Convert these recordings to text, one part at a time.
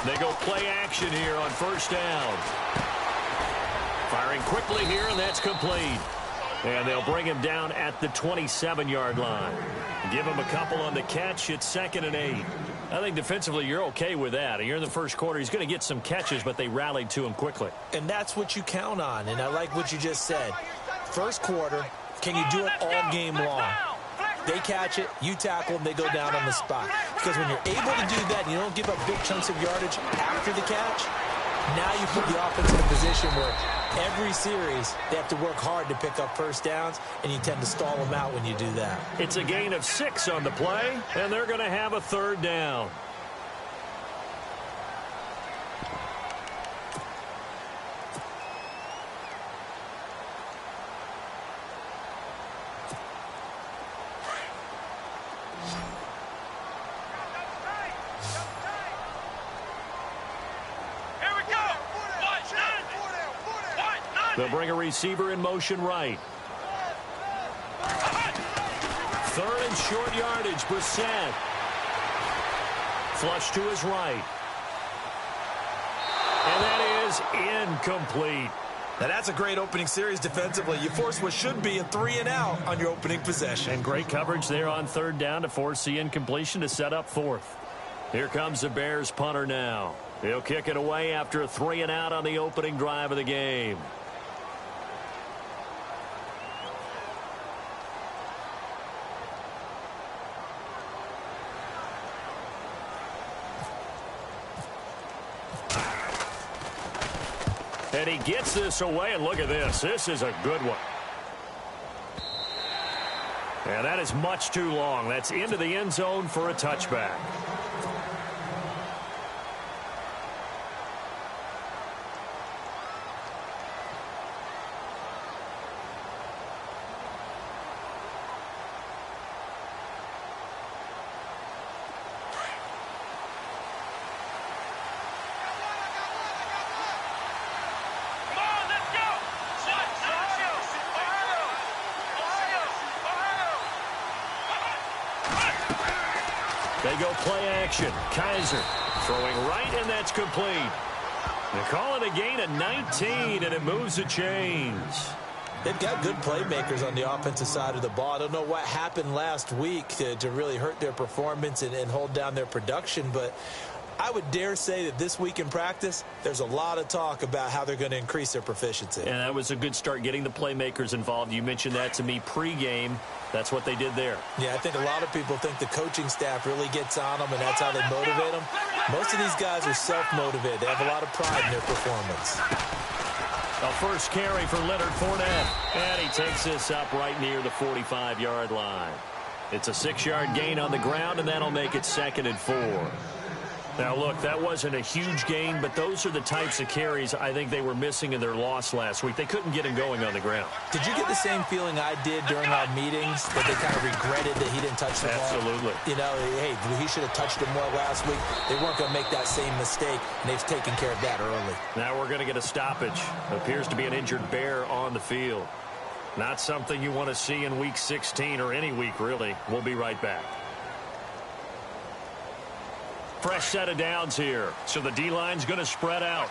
They go play action here on first down. Firing quickly here, and that's complete. And they'll bring him down at the 27-yard line. Give him a couple on the catch. It's 2nd and 8. I think defensively you're okay with that. You're in the first quarter. He's going to get some catches, but they rallied to him quickly. And that's what you count on, and I like what you just said. First quarter, can you do it all game long? They catch it, you tackle them, they go down on the spot. Because when you're able to do that and you don't give up big chunks of yardage after the catch, now you put the offense in a position where every series they have to work hard to pick up first downs, and you tend to stall them out when you do that. It's a gain of 6 on the play, and they're going to have a 3rd down. They'll bring a receiver in motion right. 3rd and short yardage. Brissett. Flush to his right. And that is incomplete. Now that's a great opening series defensively. You force what should be a 3 and out on your opening possession. And great coverage there on 3rd down to force the incompletion to set up 4th. Here comes the Bears punter now. He'll kick it away after a 3 and out on the opening drive of the game. And he gets this away, and look at this. This is a good one. And that is much too long. That's into the end zone for a touchback. They go play action. Kaiser throwing right, and that's complete. They call it a gain of 19, and it moves the chains. They've got good playmakers on the offensive side of the ball. I don't know what happened last week to really hurt their performance and hold down their production, but I would dare say that this week in practice, there's a lot of talk about how they're going to increase their proficiency. And that was a good start, getting the playmakers involved. You mentioned that to me pregame. That's what they did there. Yeah, I think a lot of people think the coaching staff really gets on them, and that's how they motivate them. Most of these guys are self-motivated. They have a lot of pride in their performance. A first carry for Leonard Fournette. And he takes this up right near the 45-yard line. It's a 6-yard gain on the ground, and that'll make it 2nd and 4. Now, look, that wasn't a huge gain, but those are the types of carries I think they were missing in their loss last week. They couldn't get him going on the ground. Did you get the same feeling I did during our meetings, that they kind of regretted that he didn't touch the ball? Absolutely. You know, hey, he should have touched it more last week. They weren't going to make that same mistake, and they've taken care of that early. Now we're going to get a stoppage. Appears to be an injured Bear on the field. Not something you want to see in Week 16 or any week, really. We'll be right back. Fresh set of downs here, so the D-line's going to spread out.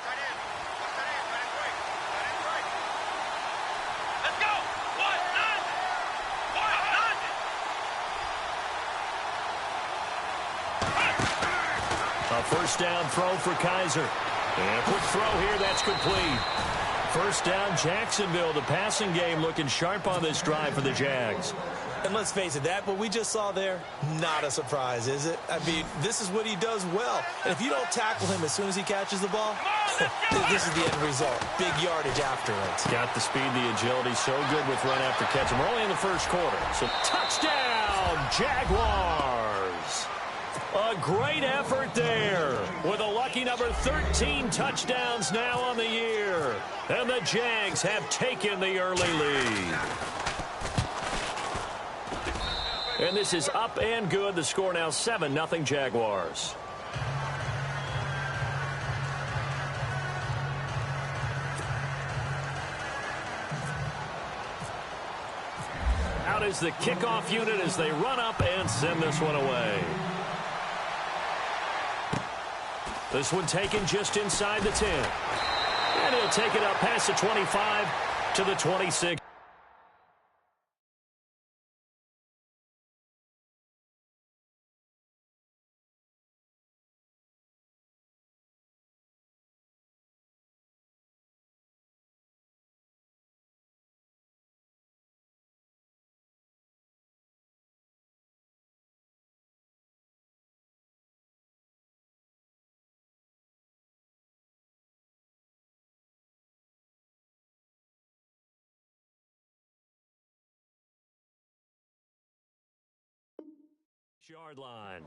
Let's go! A first down throw for Kaiser. And a quick throw here, that's complete. First down, Jacksonville. The passing game looking sharp on this drive for the Jags. And let's face it, that what we just saw there, not a surprise, is it? I mean, this is what he does well. And if you don't tackle him as soon as he catches the ball, this is the end result. Big yardage afterwards. Got the speed, the agility, so good with run after catch. And we're only in the first quarter. So touchdown, Jaguars. A great effort there with a lucky number 13 touchdowns now on the year. And the Jags have taken the early lead. And this is up and good. The score now 7-0 Jaguars. Out is the kickoff unit as they run up and send this one away. This one taken just inside the 10. And he'll take it up past the 25 to the 26. Yard line.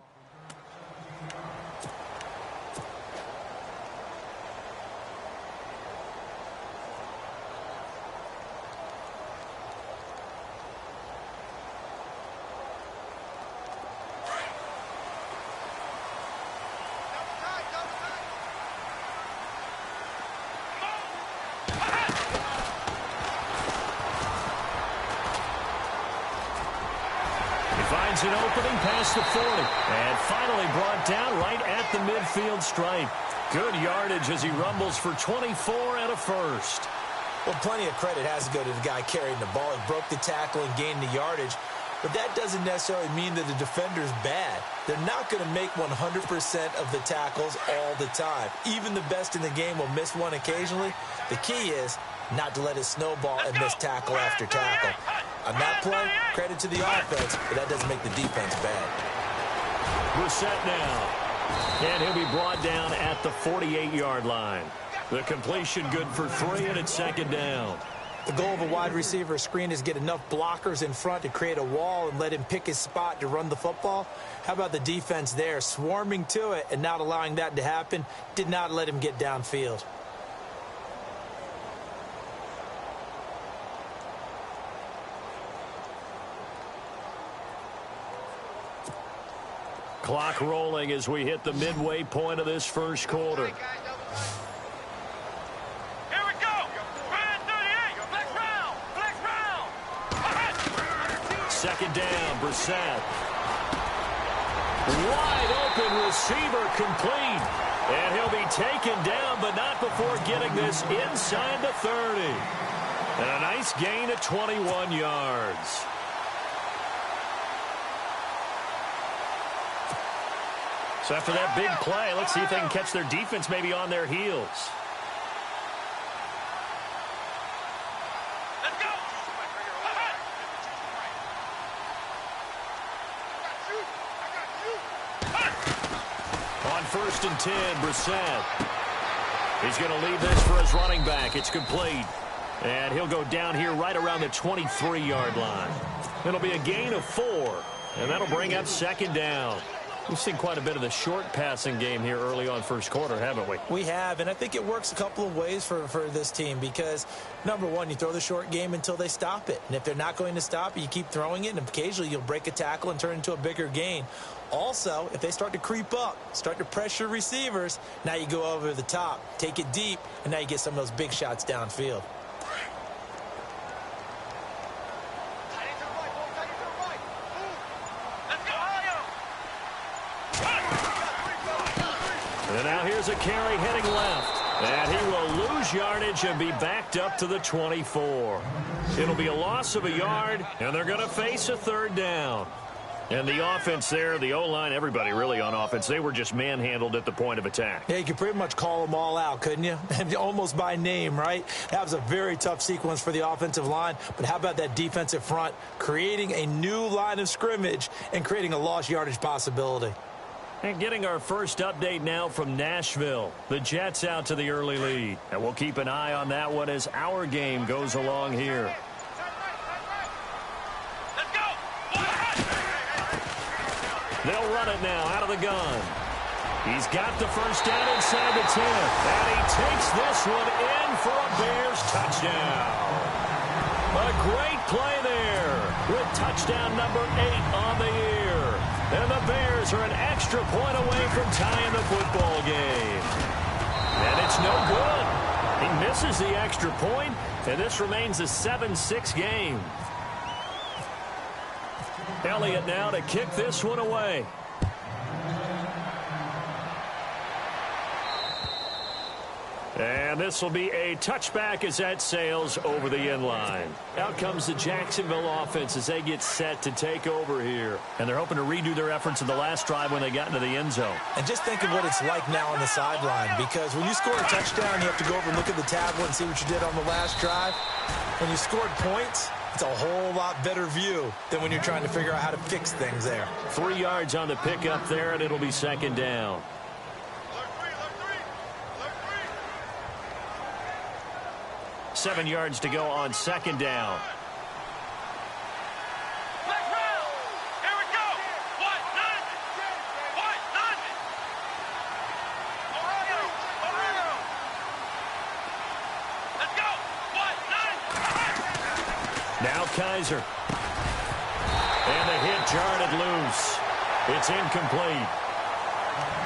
Finds an opening past the 40. And finally brought down right at the midfield stripe. Good yardage as he rumbles for 24 and a first. Well, plenty of credit has to go to the guy carrying the ball. He broke the tackle and gained the yardage. But that doesn't necessarily mean that the defender's bad. They're not going to make 100% of the tackles all the time. Even the best in the game will miss one occasionally. The key is not to let it snowball and miss tackle after tackle. On that play, credit to the offense, but that doesn't make the defense bad. Brissett now. And he'll be brought down at the 48-yard line. The completion good for 3, and it's second down. The goal of a wide receiver screen is get enough blockers in front to create a wall and let him pick his spot to run the football. How about the defense there, swarming to it and not allowing that to happen? Did not let him get downfield. Clock rolling as we hit the midway point of this first quarter. Here we go. Red 38. Flex round. Second down, Brissett. Wide open receiver complete. And he'll be taken down, but not before getting this inside the 30. And a nice gain of 21 yards. So after that big play, let's see if they can catch their defense maybe on their heels. Let's go. On 1st and 10, Brissett. He's going to leave this for his running back. It's complete. And he'll go down here right around the 23-yard line. It'll be a gain of 4. And that'll bring up second down. We've seen quite a bit of the short passing game here early on first quarter, haven't we? We have, and I think it works a couple of ways for this team because, number one, you throw the short game until they stop it. And if they're not going to stop it, you keep throwing it, and occasionally you'll break a tackle and turn it into a bigger gain. Also, if they start to creep up, start to pressure receivers, now you go over the top, take it deep, and now you get some of those big shots downfield. And now here's a carry heading left. And he will lose yardage and be backed up to the 24. It'll be a loss of a yard, and they're going to face a third down. And the offense there, the O-line, everybody really on offense, they were just manhandled at the point of attack. Yeah, you could pretty much call them all out, couldn't you? Almost by name, right? That was a very tough sequence for the offensive line. But how about that defensive front creating a new line of scrimmage and creating a lost yardage possibility? And getting our first update now from Nashville. The Jets out to the early lead. And we'll keep an eye on that one as our game goes along here. Let's go. They'll run it now out of the gun. He's got the first down inside the 10. And he takes this one in for a Bears touchdown. A great play there with touchdown number 8 on the year. And the Bears are an extra point away from tying the football game. And it's no good. He misses the extra point, and this remains a 7-6 game. Elliott now to kick this one away. And this will be a touchback as that sails over the end line. Out comes the Jacksonville offense as they get set to take over here. And they're hoping to redo their efforts in the last drive when they got into the end zone. And just think of what it's like now on the sideline, because when you score a touchdown, you have to go over and look at the tablet and see what you did on the last drive. When you scored points, it's a whole lot better view than when you're trying to figure out how to fix things there. 3 yards on the pickup there, and it'll be second down. 7 yards to go on second down. Let's round. Here we go. What? None. What? None. O'Reilly. Let's go. What? None. Now Kaiser. And the hit jarred it loose. It's incomplete.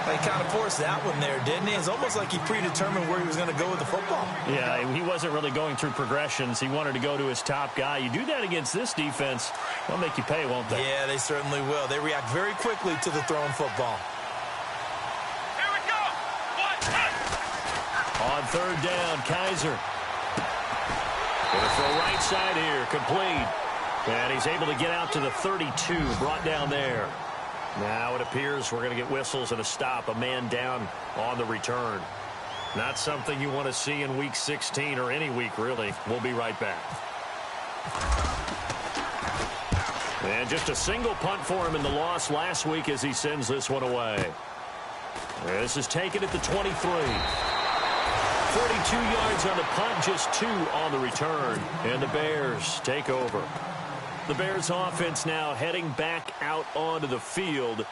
He kind of forced that one there, didn't he? It's almost like he predetermined where he was going to go with the football. Yeah, he wasn't really going through progressions. He wanted to go to his top guy. You do that against this defense, they'll make you pay, won't they? Yeah, they certainly will. They react very quickly to the thrown football. Here we go. What? On third down, Kaiser. Gonna throw right side here, complete. And he's able to get out to the 32, brought down there. Now it appears we're going to get whistles and a stop, a man down on the return. Not something you want to see in Week 16 or any week, really. We'll be right back. And just a single punt for him in the loss last week as he sends this one away. This is taken at the 23. 42 yards on the punt, just 2 on the return. And the Bears take over. The Bears offense now heading back out onto the field. Let's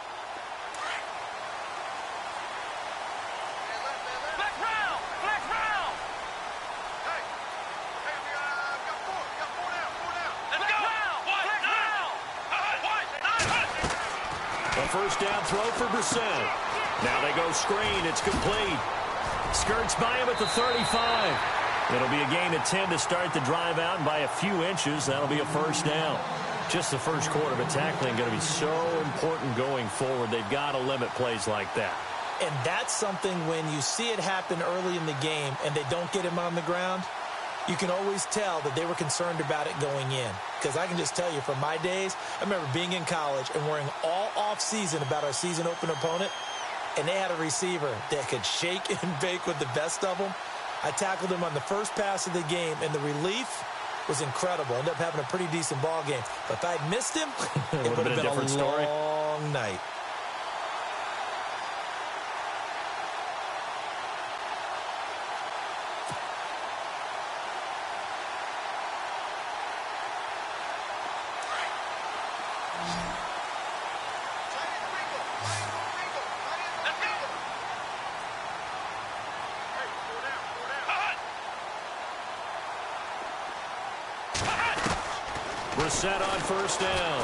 round. Let's round. Hey, we got 4. We got 4 down. 4 down. Let's go. What? What? A first down throw for Brissett. Now they go screen. It's complete. Skirts by him at the 35. It'll be a gain of 10 to start the drive out, and by a few inches, that'll be a first down. Just the first quarter, but tackling going to be so important going forward. They've got to limit plays like that. And that's something when you see it happen early in the game and they don't get him on the ground, you can always tell that they were concerned about it going in. Because I can just tell you from my days, I remember being in college and worrying all off-season about our season open opponent, and they had a receiver that could shake and bake with the best of them. I tackled him on the first pass of the game, and the relief was incredible. Ended up having a pretty decent ball game. But if I'd missed him, it would have been a different story. long night. Brissett on first down.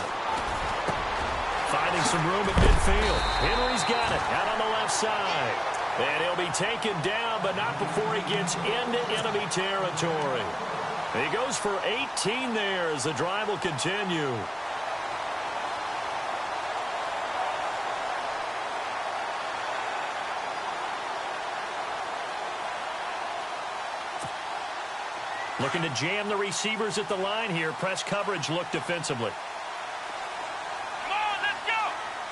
Finding some room at midfield. Henry's got it out on the left side. And he'll be taken down, but not before he gets into enemy territory. He goes for 18 there as the drive will continue. Looking to jam the receivers at the line here. Press coverage look defensively. Come on, let's go.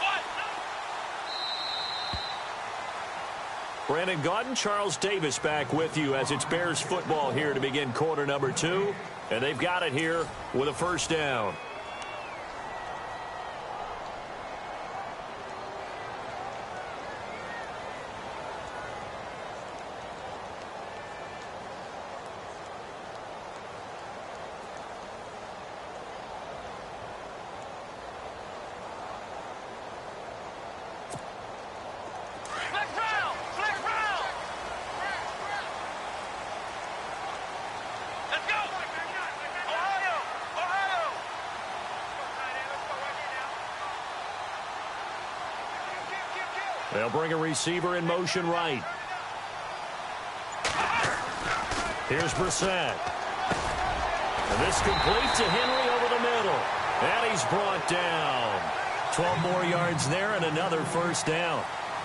What? Brandon Gaudin, Charles Davis back with you as it's Bears football here to begin quarter number 2. And they've got it here with a first down. They'll bring a receiver in motion right. Here's Brissett. And this complete to Henry over the middle. And he's brought down. 12 more yards there and another first down.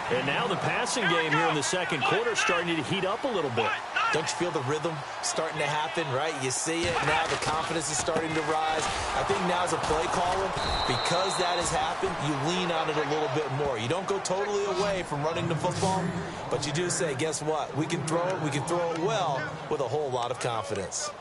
And now the passing game here in the second quarter starting to heat up a little bit. Don't you feel the rhythm starting to happen, right? You see it now. The confidence is starting to rise. I think now as a play caller, because that has happened, you lean on it a little bit more. You don't go totally away from running the football, but you do say, guess what? We can throw it. We can throw it well with a whole lot of confidence.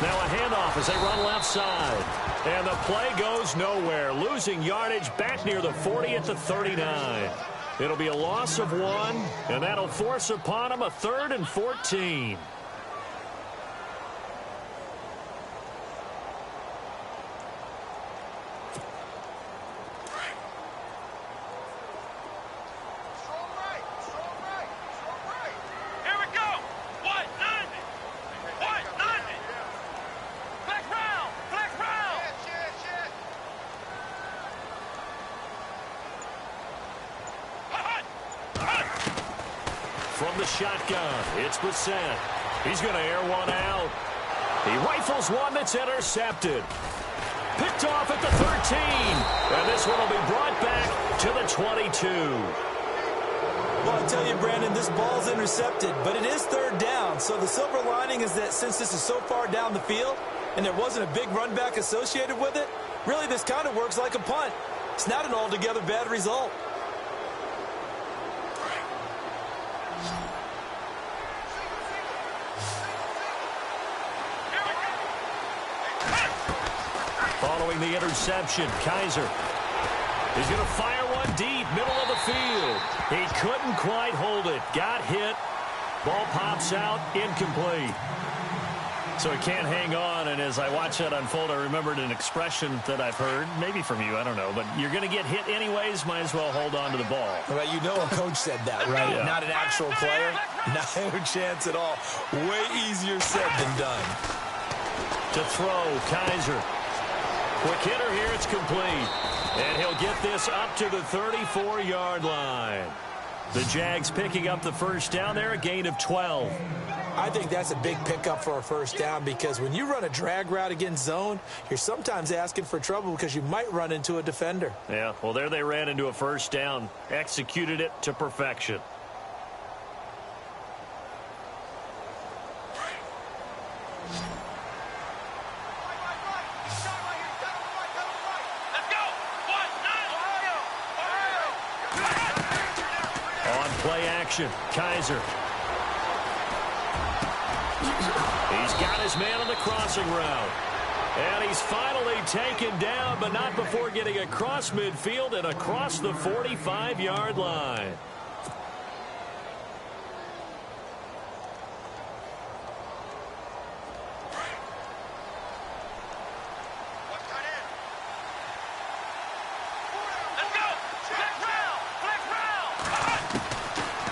Now a handoff as they run left side. And the play goes nowhere. Losing yardage back near the 40 at the 39. It'll be a loss of 1, and that'll force upon them a 3rd and 14. From the shotgun, it's Brissett. He's going to air one out. He rifles one that's intercepted. Picked off at the 13. And this one will be brought back to the 22. Well, I tell you, Brandon, this ball's intercepted, but it is 3rd down. So the silver lining is that since this is so far down the field and there wasn't a big run back associated with it, really this kind of works like a punt. It's not an altogether bad result. Following the interception, Kaiser. He's going to fire one deep, middle of the field. He couldn't quite hold it. Got hit. Ball pops out, incomplete. So he can't hang on, and as I watch that unfold, I remembered an expression that I've heard, maybe from you, I don't know, but you're going to get hit anyways, might as well hold on to the ball. Well, you know a coach said that, right? Yeah. Not an actual player. No chance at all. Way easier said than done. To throw, Kaiser. Quick hitter here, it's complete. And he'll get this up to the 34-yard line. The Jags picking up the first down there, a gain of 12. I think that's a big pickup for a first down because when you run a drag route against zone, you're sometimes asking for trouble because you might run into a defender. Yeah, well, there they ran into a first down, executed it to perfection. Play action. Kaiser. He's got his man on the crossing route. And he's finally taken down, but not before getting across midfield and across the 45-yard line.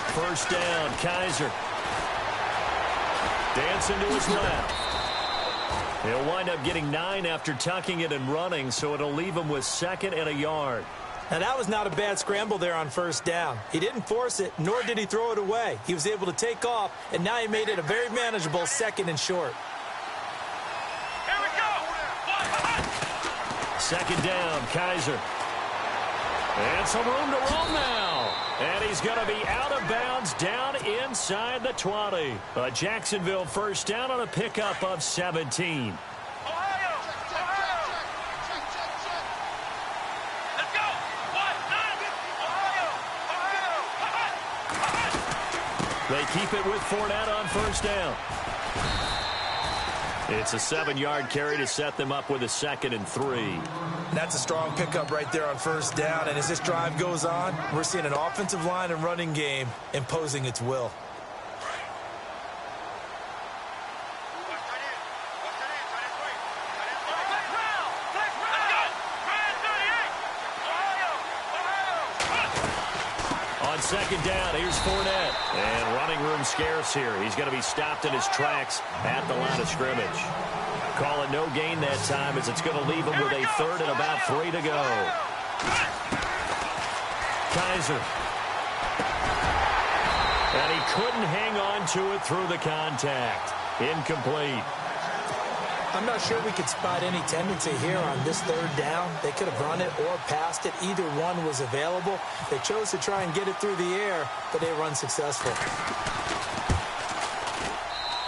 First down, Kaiser. Dancing to his left. He'll wind up getting 9 after tucking it and running, so it'll leave him with 2nd and a yard. Now, that was not a bad scramble there on first down. He didn't force it, nor did he throw it away. He was able to take off, and now he made it a very manageable 2nd and short. Here we go. 2nd down, Kaiser. And some room to roam now. And he's going to be out of bounds down inside the 20. A Jacksonville first down on a pickup of 17. Ohio! Let's go! Ohio! They keep it with Fournette on first down. It's a 7-yard carry to set them up with a 2nd and 3. That's a strong pickup right there on first down. And as this drive goes on, we're seeing an offensive line and running game imposing its will. second down. Here's Fournette. And running room scarce here. He's going to be stopped in his tracks at the line of scrimmage. Call it no gain that time as it's going to leave him with a third and about 3 to go. Kaiser. And he couldn't hang on to it through the contact. Incomplete. I'm not sure we could spot any tendency here on this third down. They could have run it or passed it. Either one was available. They chose to try and get it through the air, but they were unsuccessful.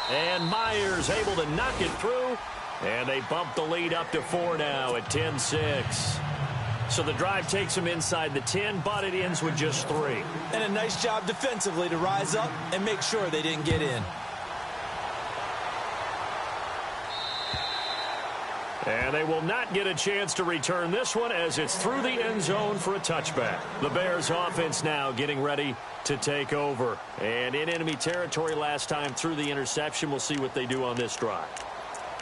And Myers able to knock it through. And they bump the lead up to 4 now at 10-6. So the drive takes them inside the 10, but it ends with just 3. And a nice job defensively to rise up and make sure they didn't get in. And they will not get a chance to return this one as it's through the end zone for a touchback. The Bears offense now getting ready to take over. And in enemy territory last time through the interception. We'll see what they do on this drive.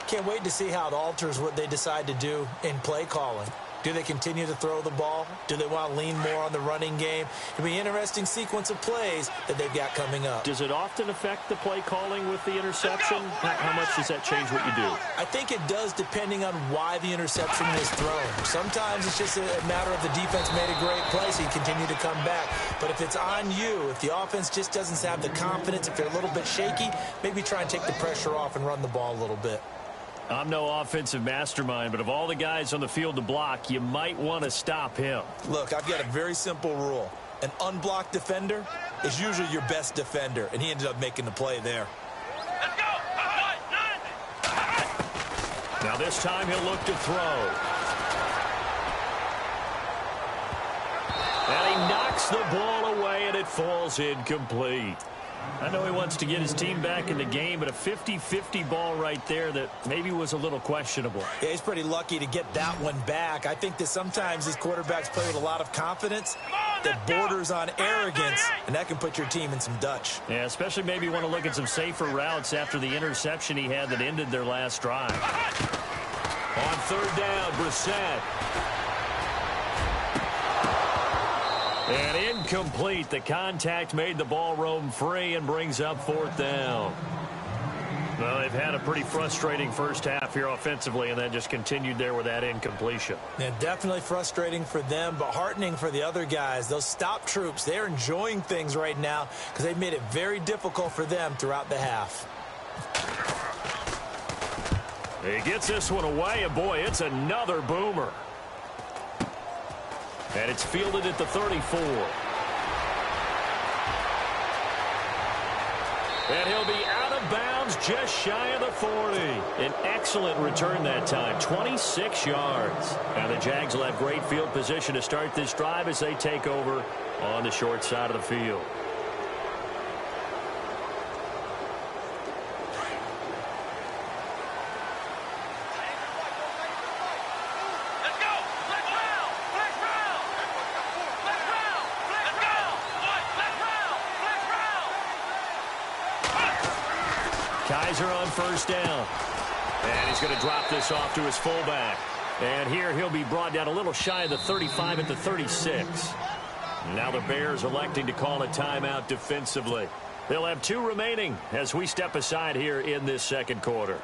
Can't wait to see how it alters what they decide to do in play calling. Do they continue to throw the ball? Do they want to lean more on the running game? It'll be an interesting sequence of plays that they've got coming up. Does it often affect the play calling with the interception? How much does that change what you do? I think it does depending on why the interception was thrown. Sometimes it's just a matter of the defense made a great play, so you continue to come back. But if it's on you, if the offense just doesn't have the confidence, if they're a little bit shaky, maybe try and take the pressure off and run the ball a little bit. I'm no offensive mastermind, but of all the guys on the field to block, you might want to stop him. Look, I've got a very simple rule. An unblocked defender is usually your best defender, and he ended up making the play there. Let's go. Now this time he'll look to throw. And he knocks the ball away, and it falls incomplete. I know he wants to get his team back in the game, but a 50-50 ball right there that maybe was a little questionable. Yeah, he's pretty lucky to get that one back. I think that sometimes these quarterbacks play with a lot of confidence that borders on arrogance, and that can put your team in some Dutch. Yeah, especially maybe you want to look at some safer routes after the interception he had that ended their last drive. On third down, Brissett. And incomplete. The contact made the ball roam free and brings up fourth down. Well, they've had a pretty frustrating first half here offensively, and then just continued there with that incompletion. Yeah, definitely frustrating for them, but heartening for the other guys. Those stop troops, they're enjoying things right now because they've made it very difficult for them throughout the half. He gets this one away, and boy, it's another boomer. And it's fielded at the 34. And he'll be out of bounds just shy of the 40. An excellent return that time, 26 yards. Now the Jags will have great field position to start this drive as they take over on the short side of the field. Kaiser on first down. And he's going to drop this off to his fullback. And here he'll be brought down a little shy of the 35 at the 36. Now the Bears electing to call a timeout defensively. They'll have 2 remaining as we step aside here in this second quarter.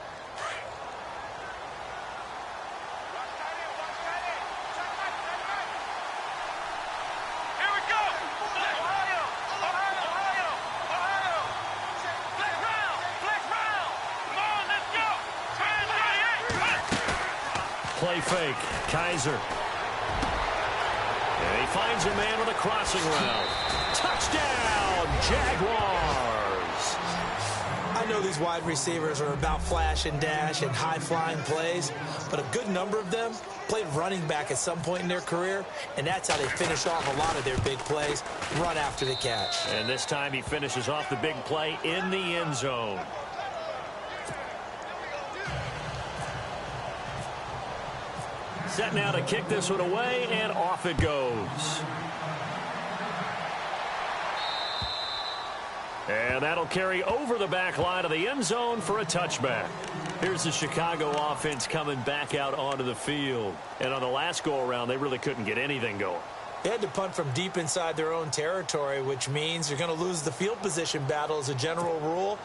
Play fake. Kaiser. And he finds a man with a crossing route. Touchdown, Jaguars! I know these wide receivers are about flash and dash and high-flying plays, but a good number of them played running back at some point in their career, and that's how they finish off a lot of their big plays, run after the catch. And this time he finishes off the big play in the end zone. Set now to kick this one away, and off it goes. And that'll carry over the back line of the end zone for a touchback. Here's the Chicago offense coming back out onto the field. And on the last go-around, they really couldn't get anything going. They had to punt from deep inside their own territory, which means you're going to lose the field position battle as a general rule.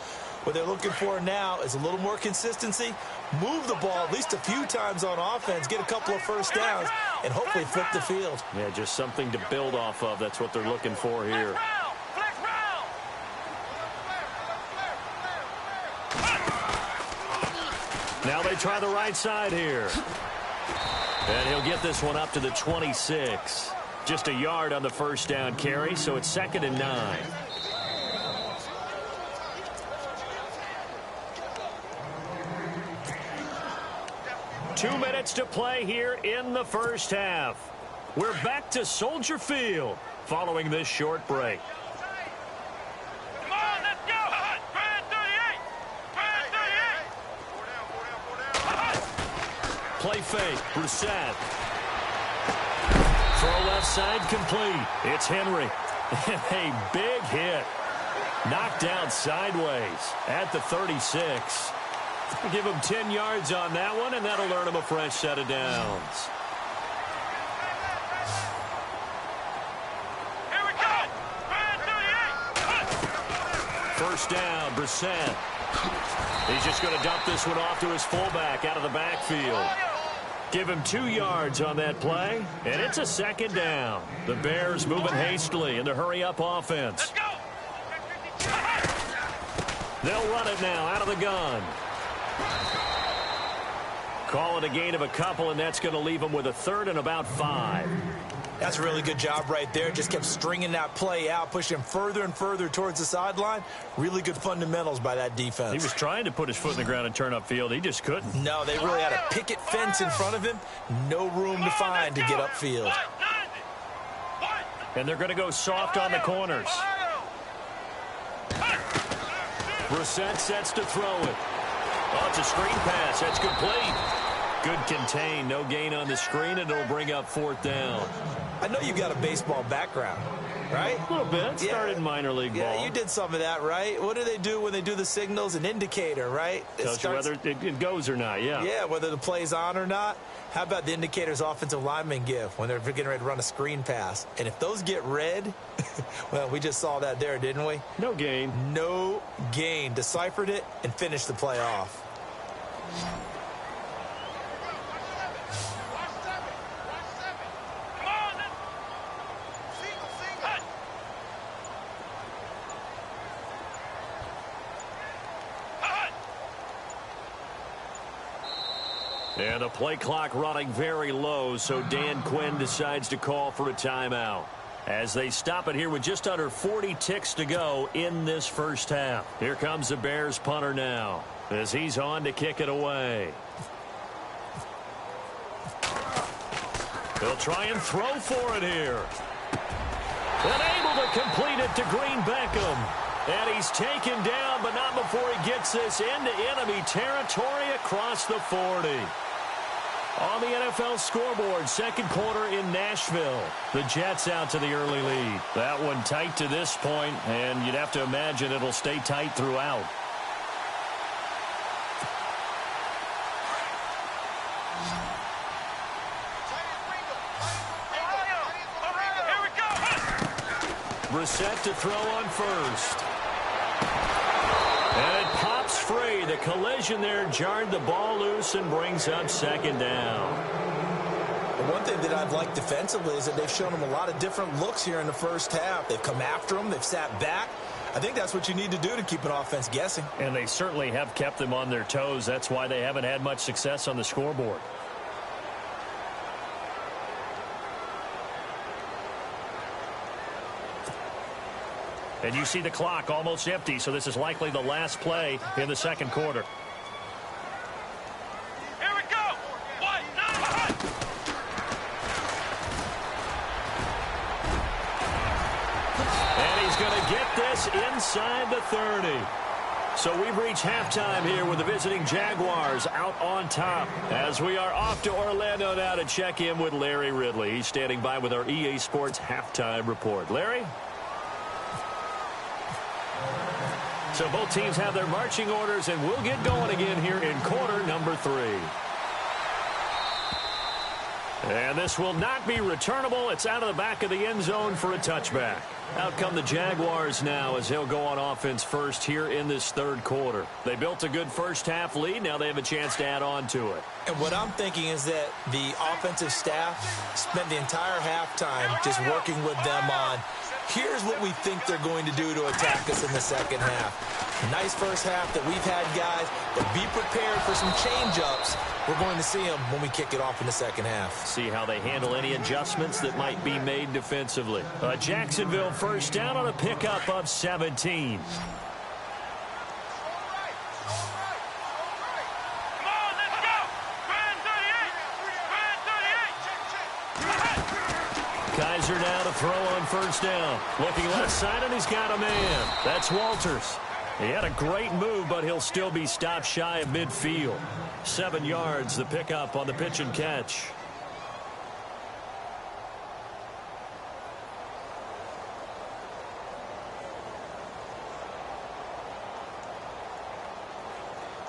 What they're looking for now is a little more consistency, move the ball at least a few times on offense, get a couple of first downs, and hopefully flip the field. Yeah, just something to build off of. That's what they're looking for here. Now they try the right side here. And he'll get this one up to the 26. Just a yard on the first down carry, so it's 2nd and 9. Two minutes to play here in the first half. We're back to Soldier Field following this short break. Come on, let's go. Brad 38. Brad 38. Play fake. Brissett. Throw left side complete. It's Henry. A big hit. Knocked down sideways at the 36. Give him 10 yards on that one, and that'll earn him a fresh set of downs. Here we go. Brad 38. First down, Brissett. He's just going to dump this one off to his fullback out of the backfield. Give him 2 yards on that play, and it's a 2nd down. The Bears moving hastily in the hurry-up offense. Let's go. They'll run it now out of the gun. Call it a gain of a couple, and that's going to leave them with a 3rd and about 5. That's a really good job right there. Just kept stringing that play out, pushing him further and further towards the sideline. Really good fundamentals by that defense. He was trying to put his foot in the ground and turn upfield. He just couldn't. No, they really had a picket fence in front of him. No room to find to get upfield. And they're going to go soft on the corners. Brissett sets to throw it. Oh, it's a screen pass. That's complete. Good contain. No gain on the screen, and it'll bring up 4th down. I know you've got a baseball background, right? A little bit. Started in minor league ball. Yeah, you did some of that, right? What do they do when they do the signals? An indicator, right? Tells you whether it goes or not, yeah. Yeah, whether the play's on or not. How about the indicators offensive linemen give when they're getting ready to run a screen pass? And if those get red, well, we just saw that there, didn't we? No gain. No gain. Deciphered it and finished the play off. And the play clock running very low, so Dan Quinn decides to call for a timeout. As they stop it here with just under 40 ticks to go in this first half. Here comes the Bears punter now as he's on to kick it away. They'll try and throw for it here. And able to complete it to Green Beckham. And he's taken down, but not before he gets this into enemy territory across the 40. On the NFL scoreboard, 2nd quarter in Nashville. The Jets out to the early lead. That one tight to this point, and you'd have to imagine it'll stay tight throughout. Here we go. Brissett to throw on first. And it pops free. The collision there jarred the ball loose and brings up 2nd down. The one thing that I've liked defensively is that they've shown them a lot of different looks here in the first half. They've come after them. They've sat back. I think that's what you need to do to keep an offense guessing. And they certainly have kept them on their toes. That's why they haven't had much success on the scoreboard. And you see the clock almost empty, so this is likely the last play in the 2nd quarter. Here we go. 1-9. And he's going to get this inside the 30. So we've reached halftime here with the visiting Jaguars out on top. As we are off to Orlando now to check in with Larry Ridley. He's standing by with our EA Sports halftime report. Larry? So both teams have their marching orders, and we'll get going again here in quarter number 3. And this will not be returnable. It's out of the back of the end zone for a touchback. Out come the Jaguars now as he'll go on offense first here in this third quarter. They built a good first-half lead. Now they have a chance to add on to it. And what I'm thinking is that the offensive staff spent the entire halftime just working with them on, here's what we think they're going to do to attack us in the second half. Nice first half that we've had, guys, but be prepared for some change-ups. We're going to see them when we kick it off in the second half. See how they handle any adjustments that might be made defensively. Jacksonville first down on a pickup of 17. Kaiser now to throw on first down. Looking left side, and he's got a man. That's Walters. He had a great move, but he'll still be stopped shy of midfield. 7 yards, the pickup on the pitch and catch.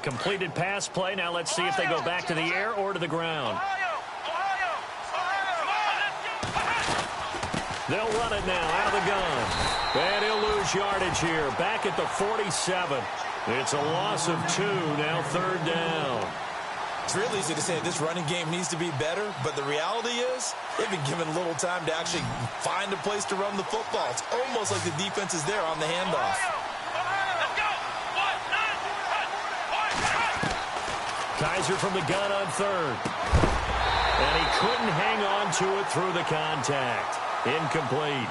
Completed pass play. Now let's see if they go back to the air or to the ground. They'll run it now out of the gun. And he'll lose yardage here. Back at the 47. It's a loss of 2. Now third down. It's real easy to say this running game needs to be better, but the reality is they've been given little time to actually find a place to run the football. It's almost like the defense is there on the handoff. Kaiser from the gun on third. And he couldn't hang on to it through the contact. Incomplete.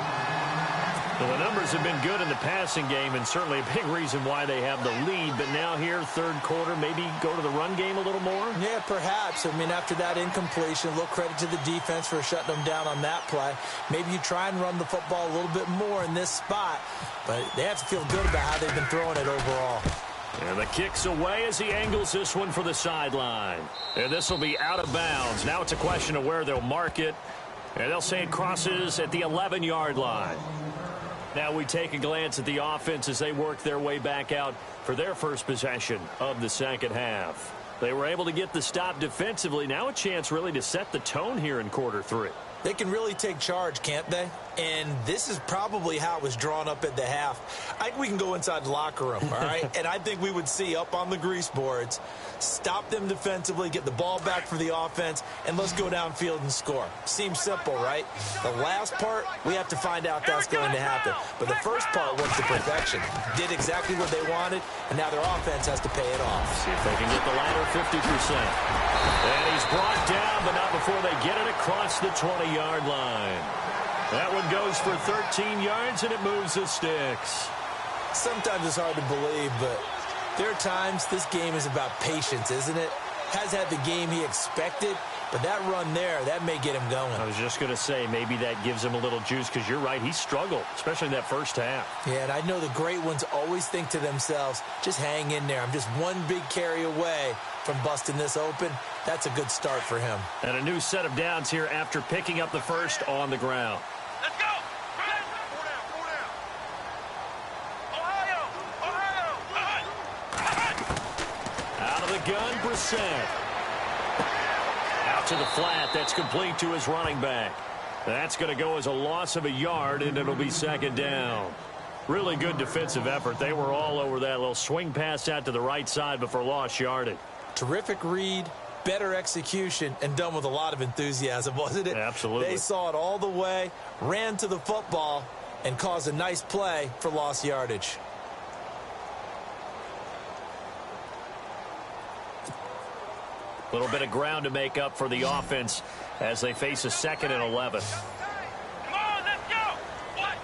Well, the numbers have been good in the passing game, and certainly a big reason why they have the lead. But now here, third quarter, maybe go to the run game a little more? Yeah, perhaps. I mean, after that incompletion, a little credit to the defense for shutting them down on that play. Maybe you try and run the football a little bit more in this spot, but they have to feel good about how they've been throwing it overall. And the kick's away as he angles this one for the sideline. And this will be out of bounds. Now it's a question of where they'll mark it. And they'll say it crosses at the 11-yard line. Now we take a glance at the offense as they work their way back out for their first possession of the second half. They were able to get the stop defensively. Now a chance really to set the tone here in quarter 3. They can really take charge, can't they? And this is probably how it was drawn up at the half. I think we can go inside the locker room, all right? And I think we would see up on the grease boards, stop them defensively, get the ball back for the offense, and let's go downfield and score. Seems simple, right? The last part, we have to find out that's going to happen. But the first part went to perfection. Did exactly what they wanted, and now their offense has to pay it off. See if they can get the latter 50%. And he's brought down, but not before they get it across the 20-yard line. That one goes for 13 yards, and it moves the sticks. Sometimes it's hard to believe, but there are times this game is about patience, isn't it? Has had the game he expected, but that run there, that may get him going. I was just going to say, maybe that gives him a little juice, because you're right, he struggled, especially in that first half. Yeah, and I know the great ones always think to themselves, just hang in there. I'm just one big carry away from busting this open. That's a good start for him. And a new set of downs here after picking up the first on the ground. Let's go! Four down. Ohio! Out of the gun, Brissett. Out to the flat. That's complete to his running back. That's going to go as a loss of a yard, and it'll be second down. Really good defensive effort. They were all over that little swing pass out to the right side before lost yardage. Terrific read, better execution, and done with a lot of enthusiasm, wasn't it? Absolutely. They saw it all the way, ran to the football, and caused a nice play for lost yardage. A little bit of ground to make up for the offense as they face a 2nd and 11. Come on, let's go! What?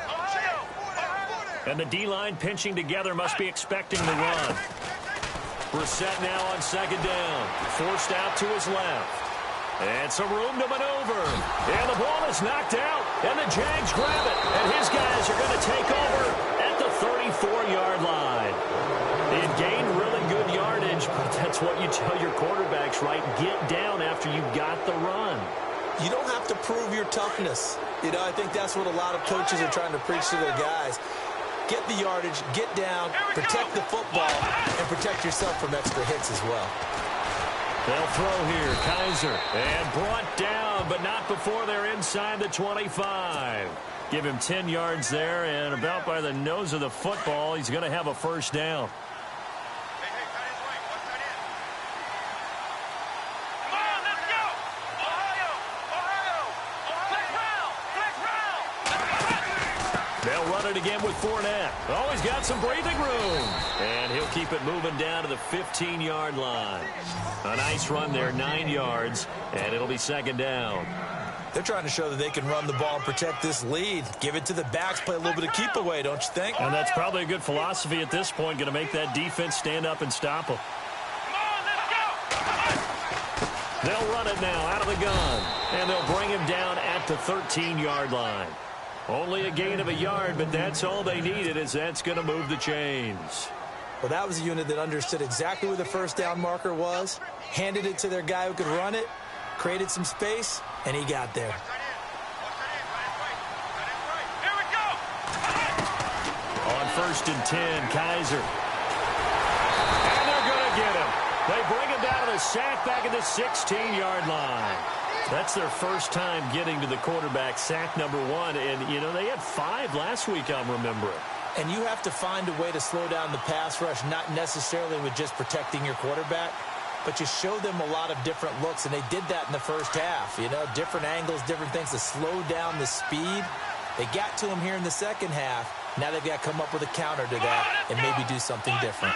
Ohio! And the D-line pinching together must be expecting the run. Brissett now on second down. Forced out to his left. And some room to maneuver. And the ball is knocked out. And the Jags grab it. And his guys are going to take over at the 34-yard line. It gained really good yardage, but that's what you tell your quarterbacks, right? Get down after you got the run. You don't have to prove your toughness. You know, I think that's what a lot of coaches are trying to preach to their guys. Get the yardage, get down, protect the football, and protect yourself from extra hits as well. They'll throw here. Kaiser. And brought down, but not before they're inside the 25. Give him 10 yards there, and about by the nose of the football, he's going to have a first down. They'll run it again with Fournette. Oh, he's got some breathing room. And he'll keep it moving down to the 15-yard line. A nice run there, 9 yards, and it'll be second down. They're trying to show that they can run the ball and protect this lead. Give it to the backs, play a little bit of keep away, don't you think? And that's probably a good philosophy at this point, going to make that defense stand up and stop them. They'll run it now out of the gun, and they'll bring him down at the 13-yard line. Only a gain of a yard, but that's all they needed, as that's going to move the chains. Well, that was a unit that understood exactly where the first down marker was, handed it to their guy who could run it, created some space, and he got there. On 1st and 10, Kaiser. And they're going to get him. They bring him down to the sack back at the 16-yard line. That's their first time getting to the quarterback, sack number 1. And, you know, they had 5 last week, I'm remembering. And you have to find a way to slow down the pass rush, not necessarily with just protecting your quarterback, but you show them a lot of different looks, and they did that in the first half. You know, different angles, different things to slow down the speed. They got to him here in the second half. Now they've got to come up with a counter to that and maybe do something different.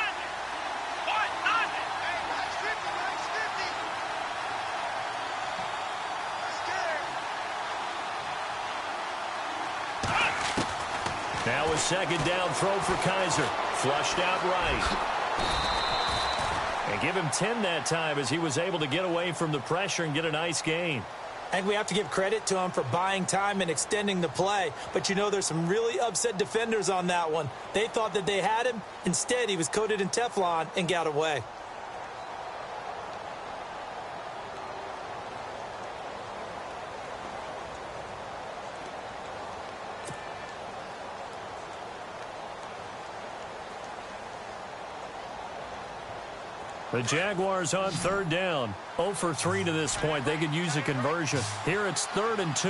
Now a second down throw for Kaiser. Flushed out right. And give him 10 that time as he was able to get away from the pressure and get a nice gain. And we have to give credit to him for buying time and extending the play. But, you know, there's some really upset defenders on that one. They thought that they had him. Instead, he was coated in Teflon and got away. The Jaguars on third down. 0 for 3 to this point. They could use a conversion. Here it's 3rd and 2.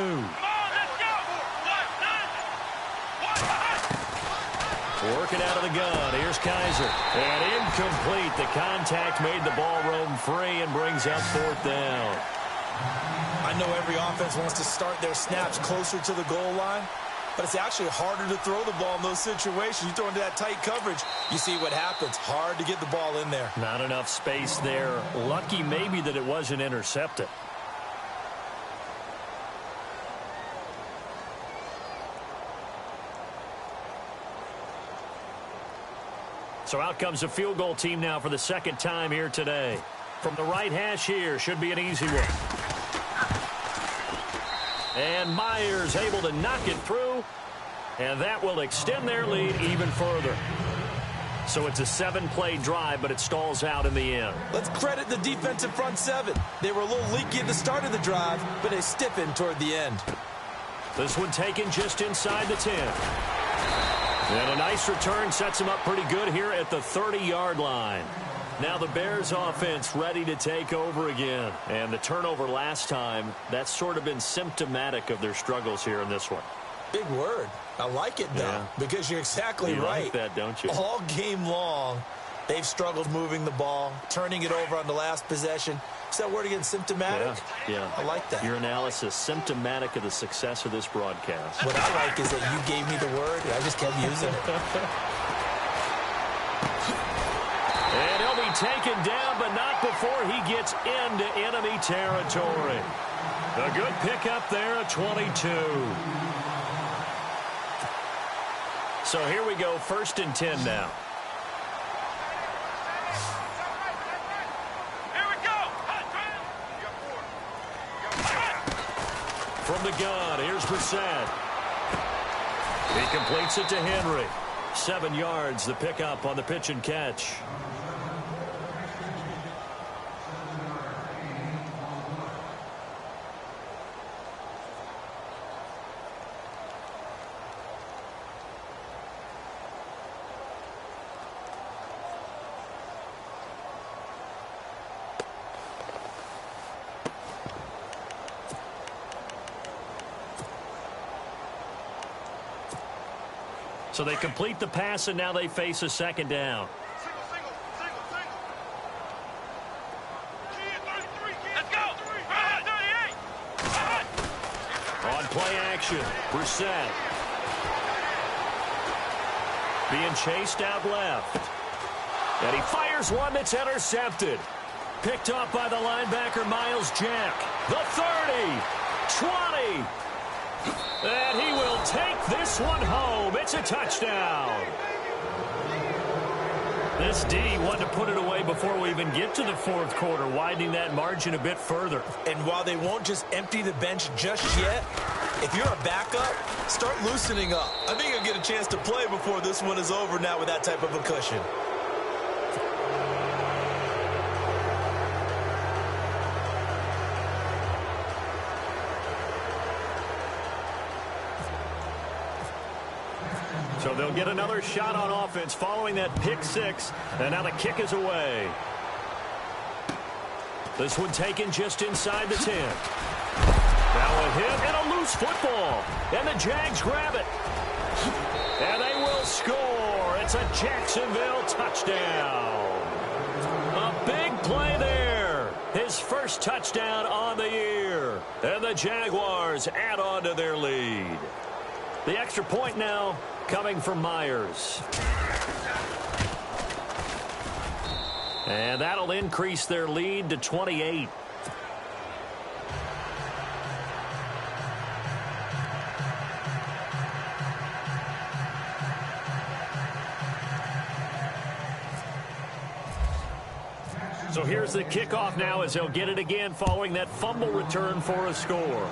Working out of the gun. Here's Kaiser. And incomplete. The contact made the ball roam free and brings up 4th down. I know every offense wants to start their snaps closer to the goal line, but it's actually harder to throw the ball in those situations. You throw into that tight coverage, you see what happens. Hard to get the ball in there. Not enough space there. Lucky maybe that it wasn't intercepted. So out comes the field goal team now for the second time here today. From the right hash here, should be an easy one. And Myers able to knock it through, and that will extend their lead even further. So it's a 7-play drive, but it stalls out in the end. Let's credit the defensive front 7. They were a little leaky at the start of the drive, but they stiffened toward the end. This one taken just inside the 10. And a nice return sets them up pretty good here at the 30-yard line. Now the Bears offense ready to take over again. And the turnover last time, that's sort of been symptomatic of their struggles here in this one. Big word. I like it, though, because you're exactly right. You like that, don't you? All game long, they've struggled moving the ball, turning it over on the last possession. Is that word again, symptomatic? Yeah. I like that. Your analysis, symptomatic of the success of this broadcast. What I like is that you gave me the word, and I just kept using it. And he'll be taken down, but not before he gets into enemy territory. A good pickup there at 22. So here we go, 1st and 10 now. Here we go. From the gun, here's Brissett. He completes it to Henry. 7 yards, the pickup on the pitch and catch. So they complete the pass, and now they face a second down. Single, single, single, single. Kid, 33, kid. Let's go. 38. On play action, Brissett. Being chased out left. And he fires one that's intercepted. Picked up by the linebacker, Miles Jack. The 30, 20. And he will take this one home. It's a touchdown. This D wanted to put it away before we even get to the fourth quarter, widening that margin a bit further. And while they won't just empty the bench just yet, if you're a backup, start loosening up. I think you'll get a chance to play before this one is over now with that type of a cushion. So they'll get another shot on offense following that pick six. And now the kick is away. This one taken just inside the 10. Now a hit and a loose football. And the Jags grab it. And they will score. It's a Jacksonville touchdown. A big play there. His first touchdown on the year. And the Jaguars add on to their lead. The extra point now coming from Myers. And that'll increase their lead to 28. So here's the kickoff now as they'll get it again following that fumble return for a score.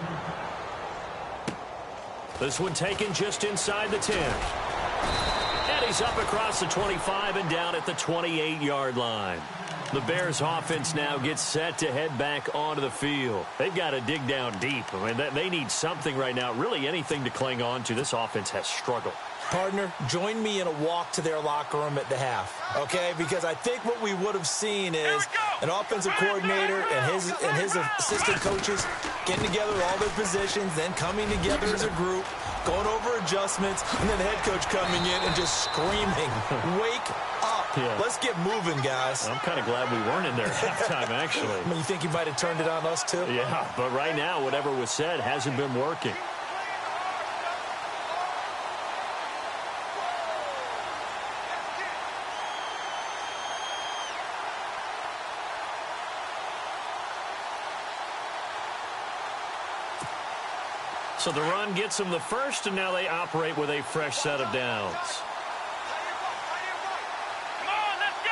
This one taken just inside the 10. And he's up across the 25 and down at the 28-yard line. The Bears offense now gets set to head back onto the field. They've got to dig down deep. I mean, they need something right now, really anything to cling on to. This offense has struggled. Partner, join me in a walk to their locker room at the half, okay? Because I think what we would have seen is an offensive coordinator and his assistant coaches getting together all their positions, then coming together as a group, going over adjustments, and then the head coach coming in and just screaming, wake up. Yeah. Let's get moving, guys. I'm kind of glad we weren't in there at halftime, actually. I mean, you think he might have turned it on us, too? Yeah, but right now, whatever was said hasn't been working. So the run gets them the first, and now they operate with a fresh set of downs. Come on, let's go.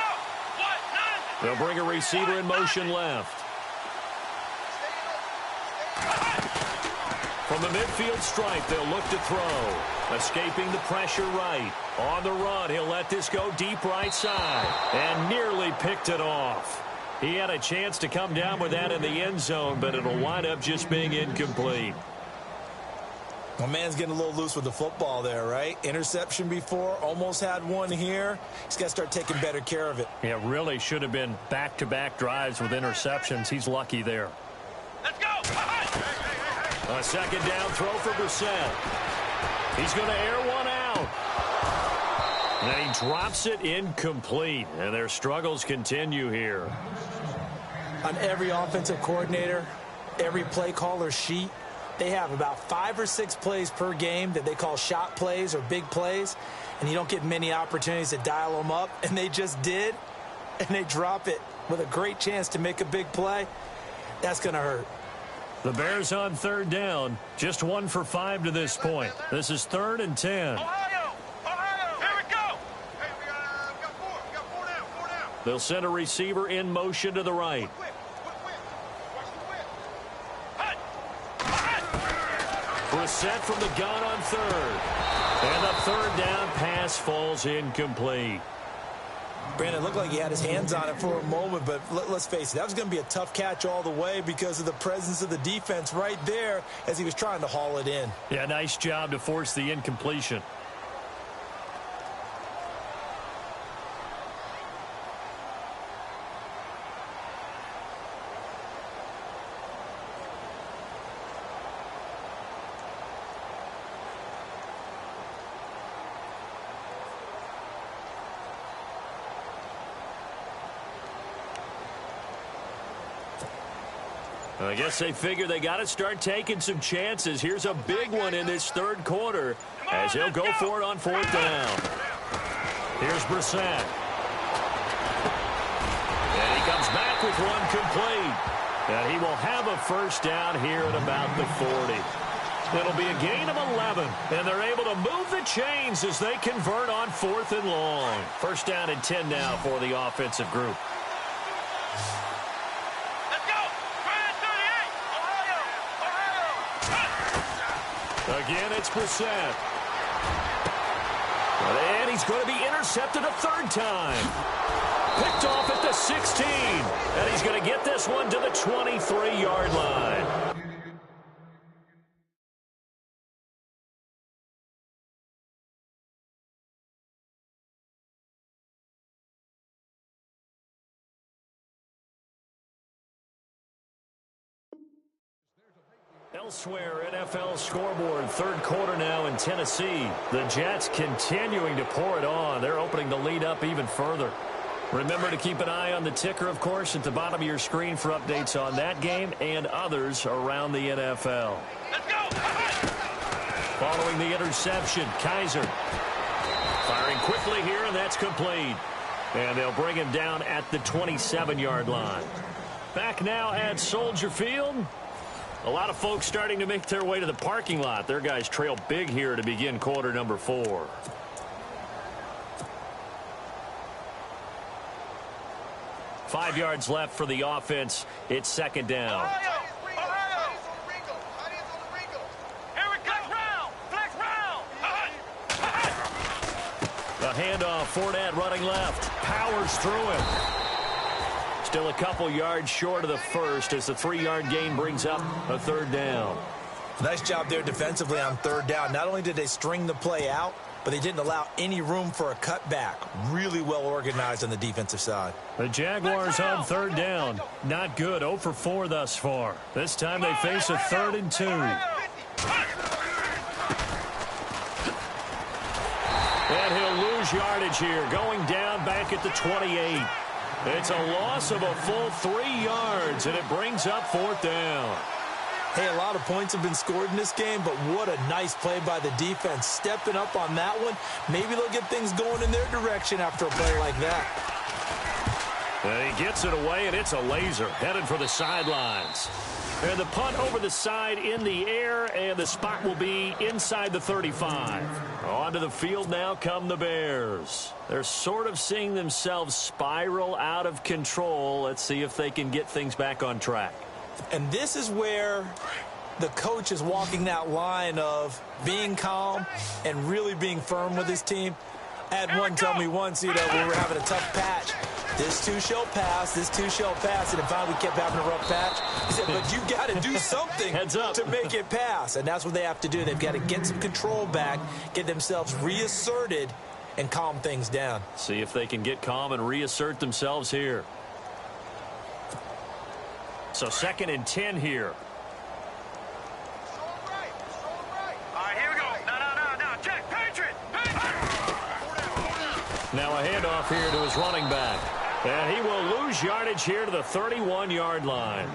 They'll bring a receiver in motion left. From the midfield stripe, they'll look to throw. Escaping the pressure right. On the run, he'll let this go deep right side. And nearly picked it off. He had a chance to come down with that in the end zone, but it'll wind up just being incomplete. My man's getting a little loose with the football there, right? Interception before, almost had one here. He's got to start taking better care of it. Yeah, really should have been back-to-back drives with interceptions. He's lucky there. Let's go. A second down throw for Brissett. He's going to air one out. And he drops it incomplete. And their struggles continue here. On every offensive coordinator, every play caller sheet, they have about 5 or 6 plays per game that they call shot plays or big plays, and you don't get many opportunities to dial them up, and they just did, and they drop it with a great chance to make a big play. That's going to hurt. The Bears on third down, just 1 for 5 to this point. This is 3rd and 10. Ohio, here we go. Hey, we got 4 down. They'll send a receiver in motion to the right. Brissett from the gun on third. And the third down pass falls incomplete. Brandon, looked like he had his hands on it for a moment, but let's face it, that was going to be a tough catch all the way because of the presence of the defense right there as he was trying to haul it in. Yeah, nice job to force the incompletion. I guess they figure they got to start taking some chances. Here's a big one in this third quarter as he'll go for it on fourth down. Here's Brissett. And he comes back with one complete. And he will have a first down here at about the 40. It'll be a gain of 11, and they're able to move the chains as they convert on fourth and long. First down and 10 now for the offensive group. Let's go! Brand 38! Ohio! Again, it's Brissett. And he's going to be intercepted a third time. Picked off at the 16. And he's going to get this one to the 23-yard line. Elsewhere, NFL scoreboard, third quarter now in Tennessee. The Jets continuing to pour it on. They're opening the lead up even further. Remember to keep an eye on the ticker, of course, at the bottom of your screen for updates on that game and others around the NFL. Let's go! Following the interception, Kaiser firing quickly here, and that's complete. And they'll bring him down at the 27-yard line. Back now at Soldier Field. A lot of folks starting to make their way to the parking lot. Their guys trail big here to begin quarter number 4. Five yards left for the offense. It's second down. Ohio! Ohio! Here we go! Flex round! A handoff, Fournette running left. Powers through him. Still a couple yards short of the first as the 3-yard gain brings up a third down. Nice job there defensively on third down. Not only did they string the play out, but they didn't allow any room for a cutback. Really well organized on the defensive side. The Jaguars on third down. Not good. 0 for 4 thus far. This time they face a 3rd and 2. And he'll lose yardage here. Going down back at the 28. It's a loss of a full 3 yards, and it brings up fourth down. Hey, a lot of points have been scored in this game, but what a nice play by the defense. Stepping up on that one. Maybe they'll get things going in their direction after a play like that. And he gets it away, and it's a laser headed for the sidelines. And the punt over the side in the air, and the spot will be inside the 35. Onto the field now come the Bears. They're sort of seeing themselves spiral out of control. Let's see if they can get things back on track. And this is where the coach is walking that line of being calm and really being firm with his team. I had one tell me once, we were having a tough patch. This too shall pass, this too shall pass. And finally we kept having a rough patch. He said, but you got to do something to make it pass. And that's what they have to do. They've got to get some control back, get themselves reasserted, and calm things down. See if they can get calm and reassert themselves here. So 2nd and 10 here. All right, here we go. No. Check, Patriot. Now a handoff here to his running back. And he will lose yardage here to the 31-yard line.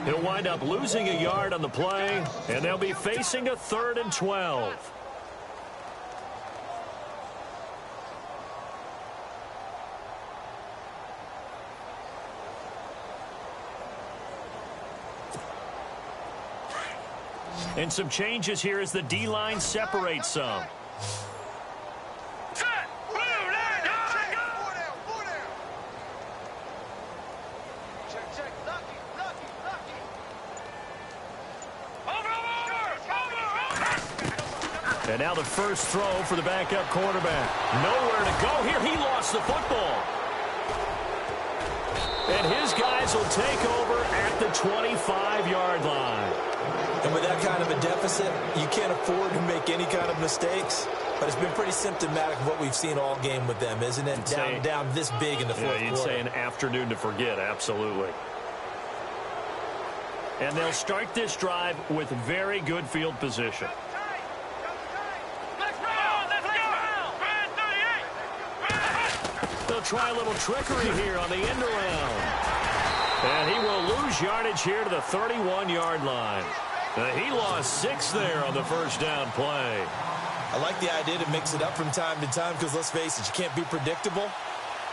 He'll wind up losing a yard on the play, and they'll be facing a 3rd and 12. And some changes here as the D-line separates some. Set. Blue line. Four down. Check. Lucky. Over. And now the first throw for the backup quarterback. Nowhere to go here. He lost the football. And his guys will take over at the 25-yard line. And with that kind of a deficit, you can't afford to make any kind of mistakes. But it's been pretty symptomatic of what we've seen all game with them, isn't it? Down this big in the fourth quarter. You'd say an afternoon to forget, absolutely. And they'll start this drive with very good field position. Let's go. Brand 38. They'll try a little trickery here on the end around. And he will lose yardage here to the 31-yard line. He lost 6 there on the first down play. I like the idea to mix it up from time to time because, let's face it, you can't be predictable.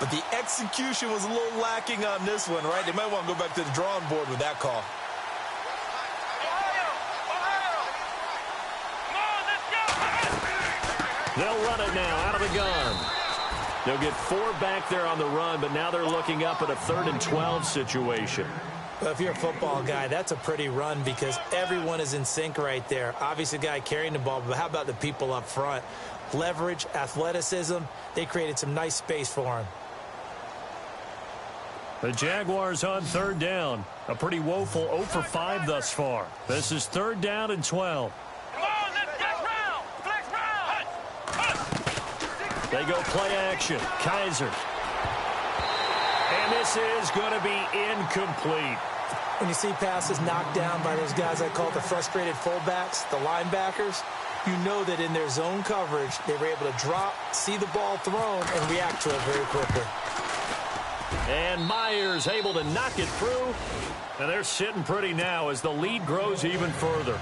But the execution was a little lacking on this one, right? They might want to go back to the drawing board with that call. They'll run it now out of the gun. They'll get 4 back there on the run, but now they're looking up at a 3rd and 12 situation. Well, if you're a football guy, that's a pretty run because everyone is in sync right there. Obviously, the guy carrying the ball, but how about the people up front? Leverage, athleticism, they created some nice space for him. The Jaguars on 3rd down. A pretty woeful 0 for 5 thus far. This is 3rd down and 12. They go play action. Kaiser. And this is going to be incomplete. When you see passes knocked down by those guys I call the frustrated fullbacks, the linebackers, you know that in their zone coverage, they were able to drop, see the ball thrown, and react to it very quickly. And Myers able to knock it through. And they're sitting pretty now as the lead grows even further.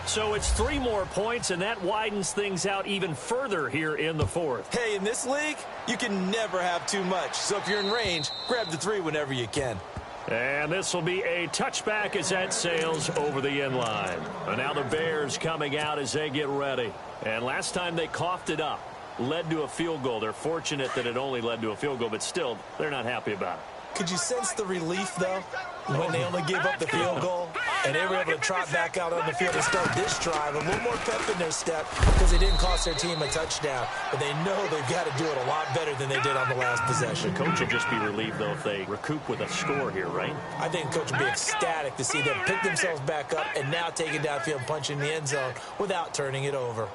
So it's 3 more points, and that widens things out even further here in the 4th. Hey, in this league, you can never have too much. So if you're in range, grab the 3 whenever you can. And this will be a touchback as that sails over the end line. And now the Bears coming out as they get ready. And last time they coughed it up, led to a field goal. They're fortunate that it only led to a field goal, but still, they're not happy about it. Could you sense the relief, though, when they only gave up the field goal and they were able to trot back out on the field and start this drive? A little more pep in their step because they didn't cost their team a touchdown, but they know they've got to do it a lot better than they did on the last possession. The coach will just be relieved, though, if they recoup with a score here, right? I think the coach will be ecstatic to see them pick themselves back up and now take it downfield and punch in the end zone without turning it over.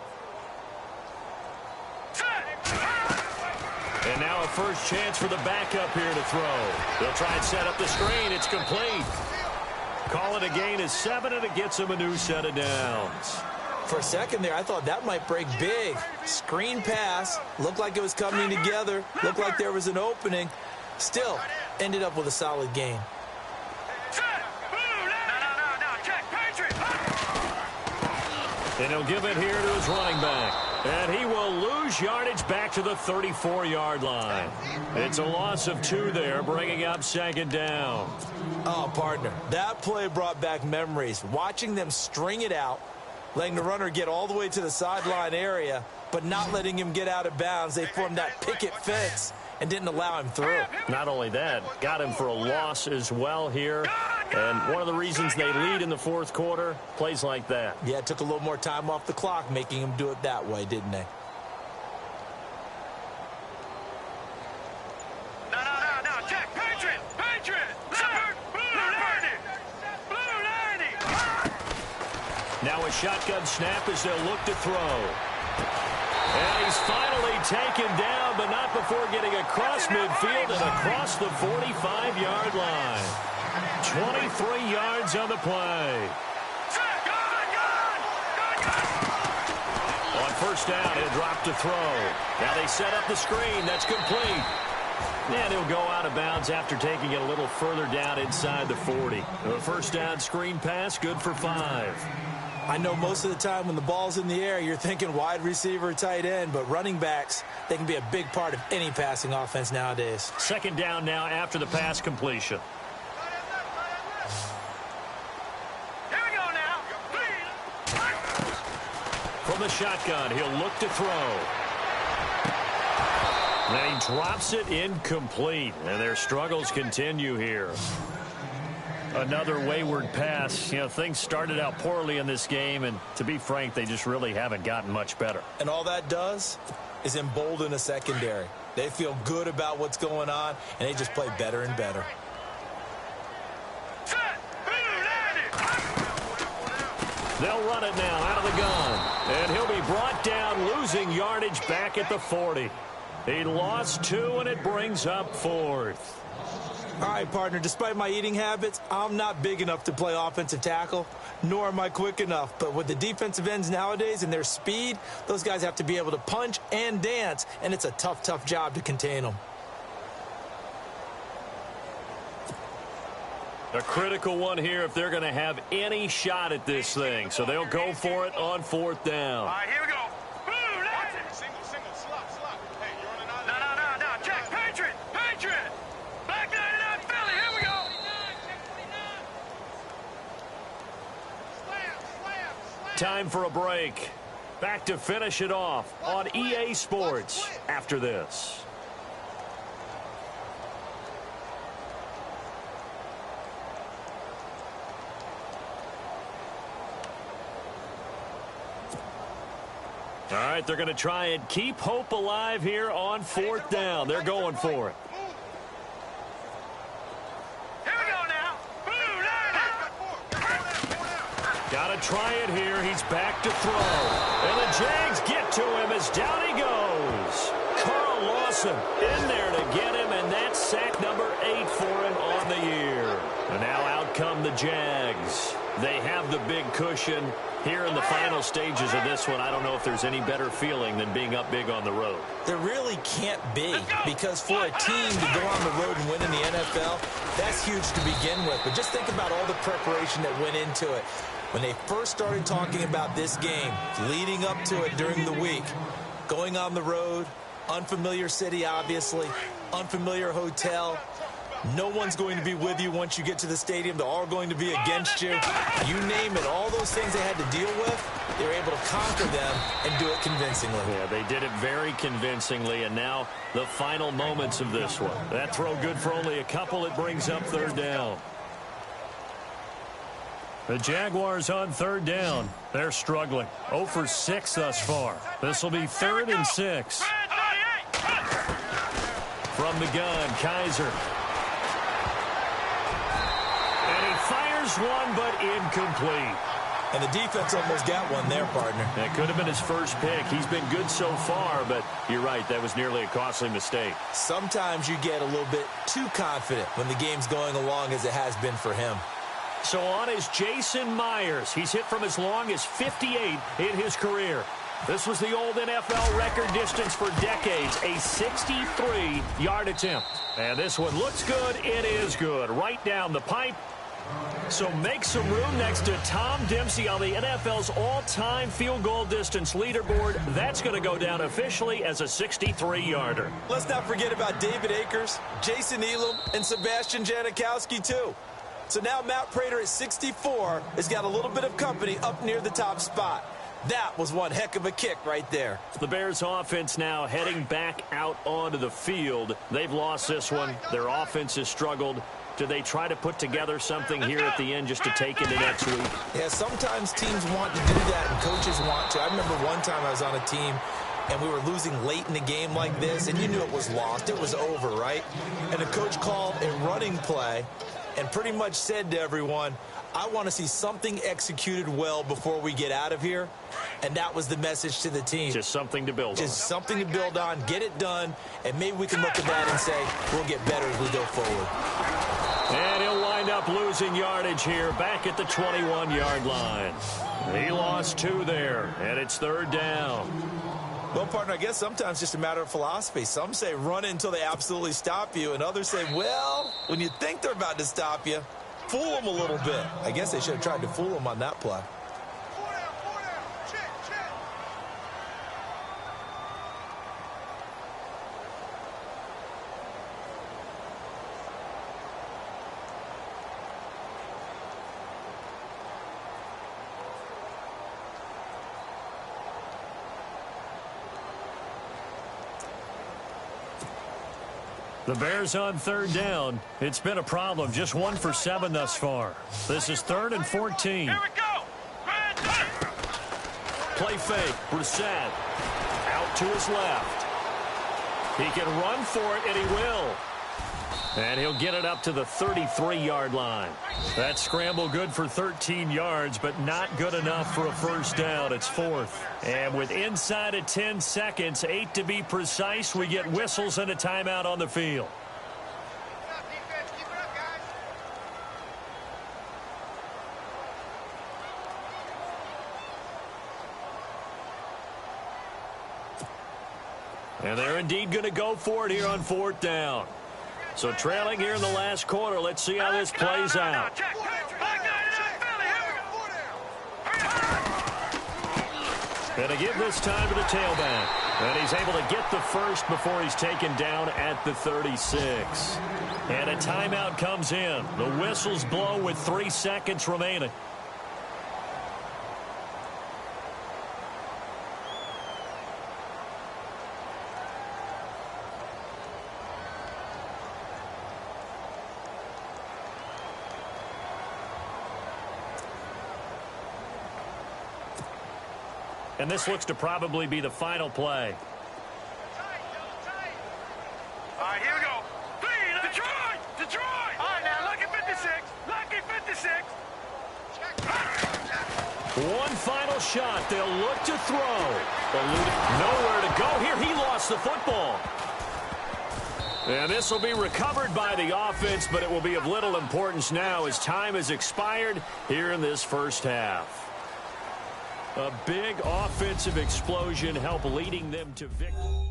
And now a first chance for the backup here to throw. They'll try and set up the screen. It's complete. Call it a gain of 7, and it gets them a new set of downs. For a second there, I thought that might break big. Screen pass. Looked like it was coming together. Looked like there was an opening. Still, ended up with a solid gain. And he'll give it here to his running back. And he will lose yardage back to the 34-yard line. It's a loss of 2 there, bringing up 2nd down. Oh, partner, that play brought back memories. Watching them string it out, letting the runner get all the way to the sideline area, but not letting him get out of bounds. They formed that picket fence and didn't allow him through. Not only that, got him for a loss as well here. And one of the reasons they lead in the 4th quarter, plays like that. Yeah, it took a little more time off the clock, making him do it that way, didn't they? No, check, Patriot! Blue 90! Now a shotgun snap as they'll look to throw. And he's finally taken down, but not before getting across midfield and across the 45-yard line. 23 yards on the play. On first down, he'll drop to throw. Now they set up the screen. That's complete. And he'll go out of bounds after taking it a little further down inside the 40. The first down screen pass, good for 5. I know most of the time when the ball's in the air, you're thinking wide receiver, tight end, but running backs, they can be a big part of any passing offense nowadays. 2nd down now after the pass completion. Here we go now. From the shotgun, he'll look to throw. And he drops it incomplete, and their struggles continue here. Another wayward pass. You know, things started out poorly in this game, and to be frank, they just really haven't gotten much better. And all that does is embolden a secondary. They feel good about what's going on, and they just play better and better. They'll run it now out of the gun, and he'll be brought down, losing yardage back at the 40. He lost 2, and it brings up 4th. All right, partner, despite my eating habits, I'm not big enough to play offensive tackle, nor am I quick enough. But with the defensive ends nowadays and their speed, those guys have to be able to punch and dance, and it's a tough job to contain them. A critical one here if they're going to have any shot at this thing. So they'll go for it on 4th down. All right, here we go. Boom, that's it. Single, slop. Hey, you're on another. No. Check, Patriot. Back 99, Philly. Here we go. Slam. Time for a break. Back to finish it off on EA Sports after this. All right, they're going to try and keep hope alive here on 4th down. They're going for it. Here we go now. Got to try it here. He's back to throw. And the Jags get to him as down he goes. Carl Lawson in there to get him, and that's sack number 8 for him on the year. And now out come the Jags. They have the big cushion. Here in the final stages of this one, I don't know if there's any better feeling than being up big on the road. There really can't be, because for a team to go on the road and win in the NFL, that's huge to begin with. But just think about all the preparation that went into it. When they first started talking about this game, leading up to it during the week, going on the road, unfamiliar city, obviously, unfamiliar hotel. No one's going to be with you once you get to the stadium. They're all going to be against you. You name it, all those things they had to deal with, they were able to conquer them and do it convincingly. Yeah, they did it very convincingly, and now the final moments of this one. That throw good for only a couple. It brings up 3rd down. The Jaguars on 3rd down. They're struggling. 0 for 6 thus far. This will be 3rd and 6. From the gun, Kaiser. Fires one, but incomplete. And the defense almost got one there, partner. That could have been his first pick. He's been good so far, but you're right, that was nearly a costly mistake. Sometimes you get a little bit too confident when the game's going along as it has been for him. So on is Jason Myers. He's hit from as long as 58 in his career. This was the old NFL record distance for decades, a 63-yard attempt. And this one looks good. It is good. Right down the pipe. So make some room next to Tom Dempsey on the NFL's all-time field goal distance leaderboard. That's going to go down officially as a 63-yarder. Let's not forget about David Akers, Jason Elam, and Sebastian Janikowski, too. So now Matt Prater at 64 has got a little bit of company up near the top spot. That was one heck of a kick right there. The Bears offense now heading back out onto the field. They've lost this one. Their offense has struggled. Do they try to put together something here at the end just to take into next week? Yeah, sometimes teams want to do that and coaches want to. I remember one time I was on a team and we were losing late in the game like this, and you knew it was lost. It was over, right? And the coach called a running play and pretty much said to everyone, I want to see something executed well before we get out of here. And that was the message to the team. Just something to build on. Just something to build on, get it done, and maybe we can look at that and say, we'll get better as we go forward. And he'll wind up losing yardage here back at the 21-yard line. He lost 2 there, and it's 3rd down. Well, partner, I guess sometimes it's just a matter of philosophy. Some say run it until they absolutely stop you, and others say, well, when you think they're about to stop you, fool them a little bit. I guess they should have tried to fool them on that play. The Bears on 3rd down. It's been a problem. Just 1 for 7 thus far. This is 3rd and 14. Here we go. Play fake. Brissett out to his left. He can run for it, and he will. And he'll get it up to the 33-yard line. That scramble good for 13 yards, but not good enough for a first down. It's 4th. And with inside of 10 seconds, 8 to be precise, we get whistles and a timeout on the field. And they're indeed going to go for it here on 4th down. So trailing here in the last quarter. Let's see how this plays out. Going to give this time to the tailback. And he's able to get the first before he's taken down at the 36. And a timeout comes in. The whistles blow with 3 seconds remaining. And this looks to probably be the final play. All right, here we go. Detroit! Detroit! All right, now, lucky 56. Lucky 56. One final shot. They'll look to throw. Nowhere to go here. He lost the football. And this will be recovered by the offense, but it will be of little importance now as time has expired here in this first half. A big offensive explosion helped leading them to victory.